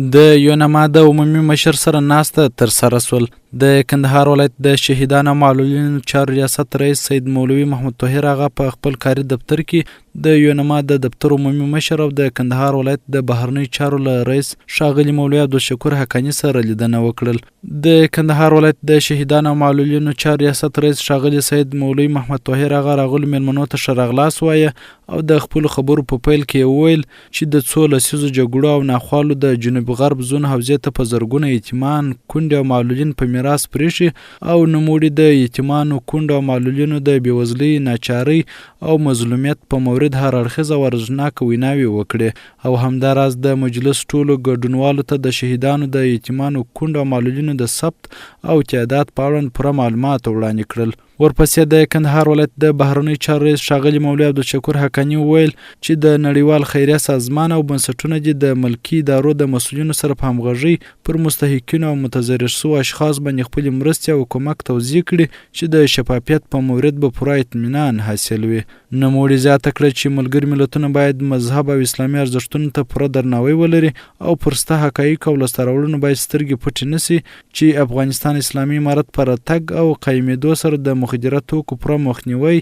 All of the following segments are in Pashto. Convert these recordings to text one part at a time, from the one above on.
د یونما د عمومي مشر سره ناسته ترسره سول. د کندهار ولایت د شهیدانو او معلولینو چارو ریاست رئیس سید مولوي محمد طاهر آغا په خپل کاري دفتر کې د یونما د دفتر عمومي مشر او د کندهار ولایت د بهرنی چارو له رئیس ښاغلي مولوي عبدالشکور حقاني سره لیدنه وکړل. د کندهار ولایت د شهیدانو او معلولینو چارو ریاست رئیس ښاغلي سید مولوي محمد طاهر آغا راغلو میلمنو ته ښه راغلاست وایه او د خپلو خبرو په پیل کې وویل چې د څو لسیزو جګړو او ناخوالو د جنوب غرب زون حوزې ته په زرګونه یتیمان، کونډې او معلولین په میراث پرېښي او نوموړي د یتیمانو، کونډو او معلولینو د بېوزلۍ، ناچارۍ او مظلومیت په مورد هر اړخیزه او ارزښتناکه ویناوې وکړې او همداراز د مجلس ټولو ګډونوالو ته د شهیدانو، د یتیمانو، کونډو او معلولینو د ثبت او تعداد په اړوند پوره معلومات وړاندې کړل. ورپسې د کندهار ولایت د بهرنی چارو رئیس ښاغلي مولوي عبدالشکور حقاني وویل چې د نړیوال خیریه سازمان او بنسټونه دې د ملکي ادارو د مسؤلینو سره په همغږۍ پر مستحقینو او متضرر شوو اشخاص باندې خپلې مرستې او کومک توزیع کړي چې د شفافیت په مورد به پوره اطمینان حاصل وي. نوموړي زیاته کړه چې ملګري ملتونه باید مذهب او اسلامي ارزښتونو ته پوره درناوی ولري او پر سته حقایق او لاسته راوړنو باید سترګې پټې نه سي چې افغانستان اسلامي امارت په راتګ او قایمېدو سره د مخدره توکو پوره مخنیوی،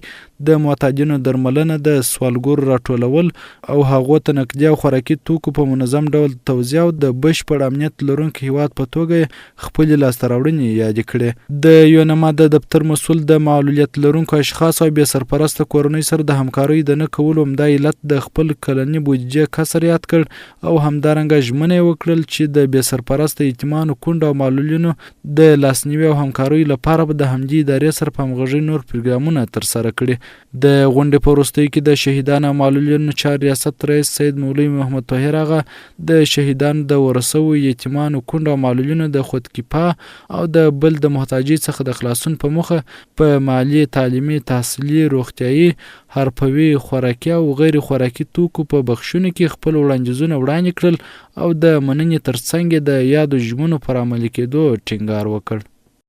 د معتادینو درملنه، د سوالګرو راټولول او هغو ته نقدي او خوراکي توکو په منظم ډول توزیع او د بشپړ امنیت لرونکي هیواد په توګه خپلې لاسته راوړنې یادې کړې. د یونما د دفتر مسؤل د معلولیت لرونکو اشخاصو او بې سرپرسته کورنۍ سره د همکارۍ د نه کولو همدا علت د خپل کلني بودیجې کسر یاد کړ او همدارنګه ژمنه یې وکړل چې د بې سرپرسته یتیمانو، کونډو او معلولینو د لاسنیوي او همکارۍ لپاره به د همدې ادارې سره په همغږۍ نور پروګرامونه ترسره کړي. د غونډې په وروستیو کې د شهیدانو او معلولینو چارو ریاست رئیس سید مولوي محمد طاهر آغا د شهیدانو د ورسوو یتیمانو، کونډو او معلولینو د خودکفا او د بل د محتاجۍ څخه د خلاصون په موخه په مالي، تعلیمي، تحصیلي، روغتیایي، حرفوي، خوراکي او غیر خوراکي توکو په بخښونو کې خپل وړاندیزونه وړاندې کړل او د مننې ترڅنګ د یادو ژمنو پر عملي کېدو ټینګار وکړ.